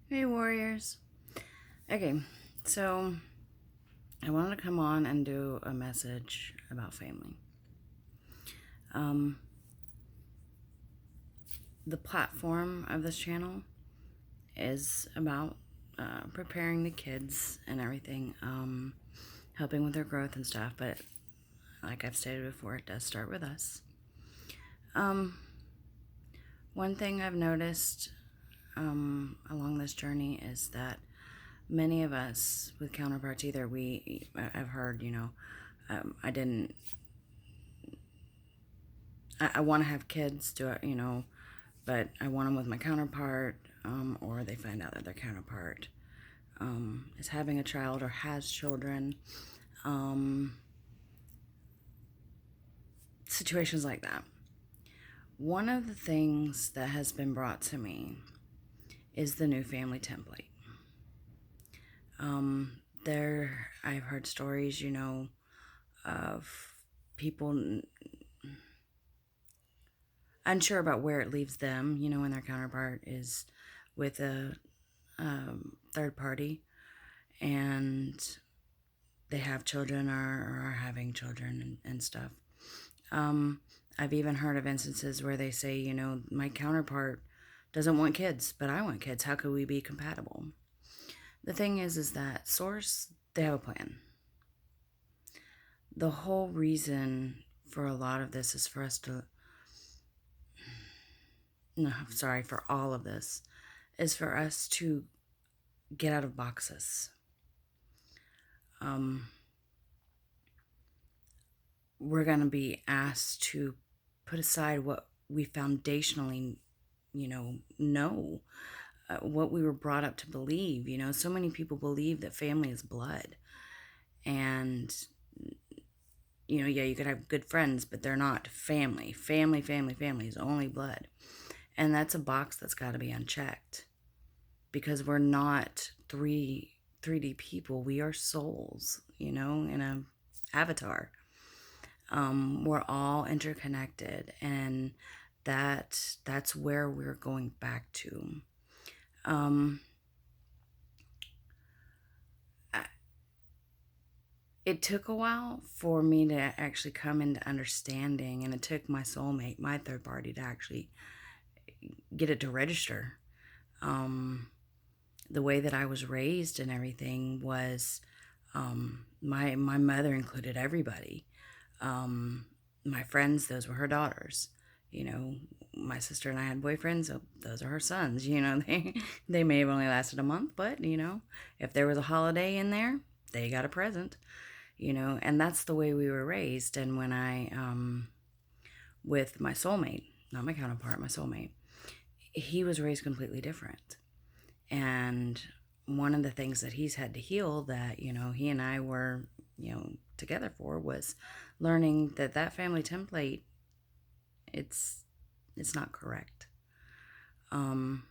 Hey, warriors. Okay, so I wanted to come on and do a message about family. Um, the platform of this channel is about preparing the kids and everything, helping with their growth and stuff, but like I've stated before, it does start with us. Um, One thing I've noticed along this journey is that many of us with counterparts, either I've heard, I didn't I want to have kids, but I want them with my counterpart, or they find out that their counterpart is having a child or has children. Um, Situations like that. One of the things that has been brought to me is the new family template. I've heard stories, of people unsure about where it leaves them, when their counterpart is with a third party and they have children or are having children and stuff. I've even heard of instances where they say, my counterpart doesn't want kids, but I want kids. How could we be compatible? The thing is that source, they have a plan. The whole reason for a lot of this is for us to, no, sorry, for all of this is for us to get out of boxes. We're going to be asked to put aside what we foundationally, know, what we were brought up to believe. So many people believe that family is blood. And, yeah, you could have good friends, but they're not family. Family is only blood. And that's a box that's got to be unchecked because we're not 3D people. We are souls, in a avatar. We're all interconnected, and that's where we're going back to. Um, it took a while for me to actually come into understanding, and it took my soulmate, my third party, to actually get it to register. The way that I was raised and everything was, my mother included everybody. My friends, those were her daughters. My sister and I had boyfriends, so those are her sons. They may have only lasted a month, but if there was a holiday in there, they got a present. And that's the way we were raised. And when I with my soulmate, not my counterpart, my soulmate, he was raised completely different. And one of the things that he's had to heal that, he and I were, together for was learning that family template, it's not correct. And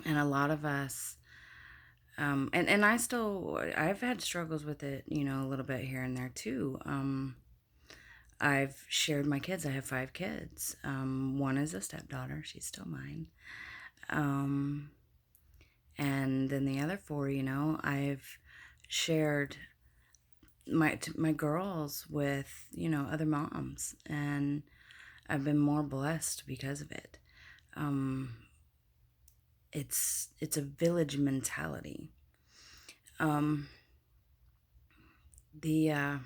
a lot of us, and I've had struggles with it, a little bit here and there too. I've shared my kids. I have 5 kids. One is a stepdaughter. She's still mine. And then the other 4, I've shared my girls with, other moms, and I've been more blessed because of it. It's a village mentality. Um, the uh,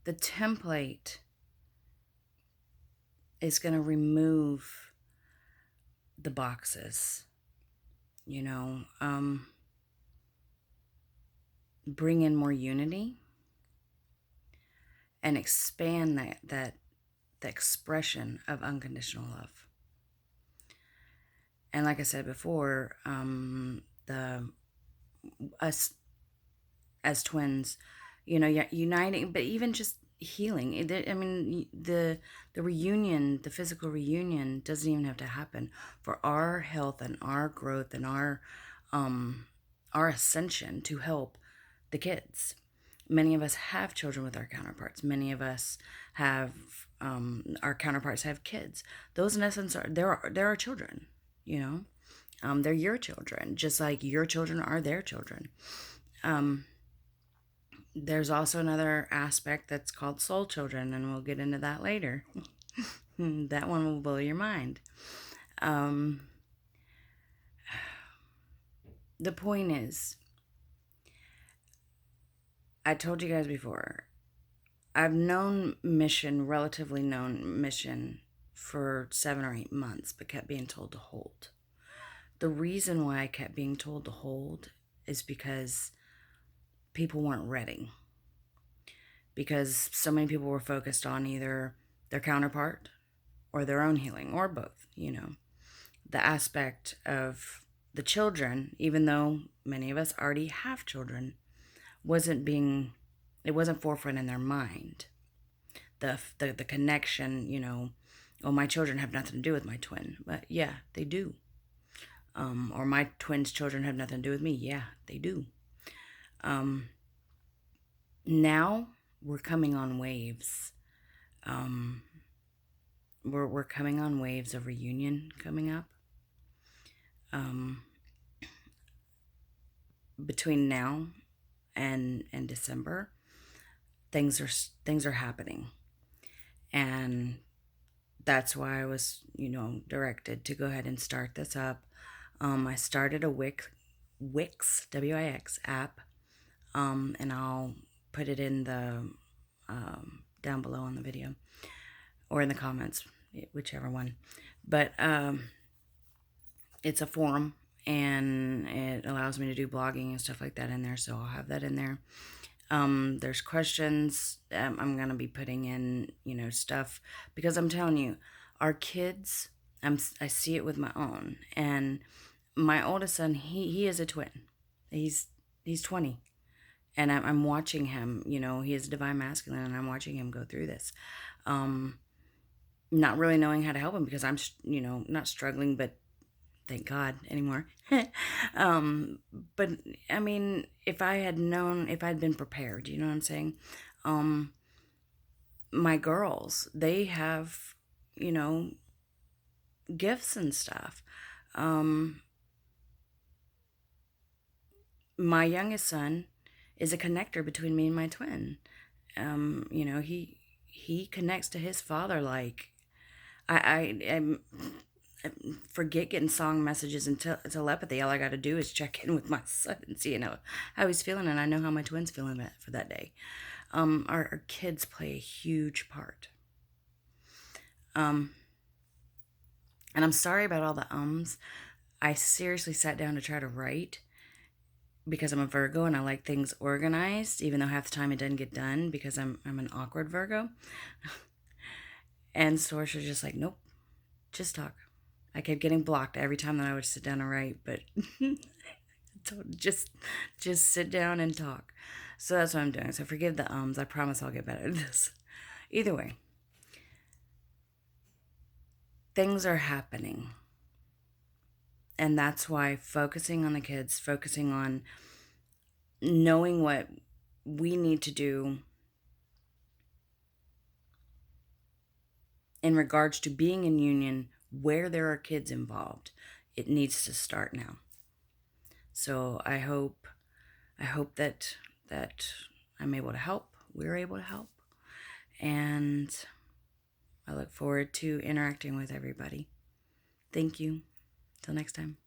the template is going to remove the boxes, you know, um, bring in more unity and expand that the expression of unconditional love. And like I said before, the us as twins, uniting, but even just healing. I mean, the reunion, the physical reunion, doesn't even have to happen for our health and our growth and our ascension to help the kids. Many of us have children with our counterparts. Many of us have our counterparts have kids. Those in essence are there are children, you know. They're your children, just like your children are their children. Um, there's also another aspect that's called soul children, and we'll get into that later. That one will blow your mind. Um, the point is, I told you guys before, I've known Mission, relatively known Mission, for 7 or 8 months, but kept being told to hold. The reason why I kept being told to hold is because people weren't ready. Because so many people were focused on either their counterpart or their own healing, or both, you know. The aspect of the children, even though many of us already have children, it wasn't forefront in their mind. The connection, you know, oh, my children have nothing to do with my twin. But yeah, they do. Or my twin's children have nothing to do with me. Yeah, they do. Now we're coming on waves. We're coming on waves of reunion coming up. Between now and December, things are happening, and that's why I was, you know, directed to go ahead and start this up. I started a Wix Wix app, and I'll put it in the down below on the video or in the comments, whichever one. But it's a forum, and it allows me to do blogging and stuff like that in there, so I'll have that in there. There's questions. I'm gonna be putting in, you know, stuff, because I'm telling you, our kids. I see it with my own, and my oldest son. He is a twin. He's 20, and I'm watching him. You know, he is divine masculine, and I'm watching him go through this. Not really knowing how to help him, because I'm, you know, not struggling, but thank God anymore. But I mean, if I had known, if I'd been prepared, you know what I'm saying? My girls, they have, you know, gifts and stuff. My youngest son is a connector between me and my twin. You know, he connects to his father like I forget getting song messages and telepathy. All I got to do is check in with my son and see, you know, how he's feeling, and I know how my twin's feeling for that day. Our kids play a huge part. And I'm sorry about all the ums. I seriously sat down to try to write, because I'm a Virgo and I like things organized, even though half the time it doesn't get done because I'm an awkward Virgo. And Source was just like, nope, just talk. I kept getting blocked every time that I would sit down and write, but just sit down and talk. So that's what I'm doing. So forgive the ums. I promise I'll get better at this. Either way, things are happening. And that's why focusing on the kids, focusing on knowing what we need to do in regards to being in union where there are kids involved, it needs to start now. So I hope that I'm able to help. We're able to help. And I look forward to interacting with everybody. Thank you. Till next time.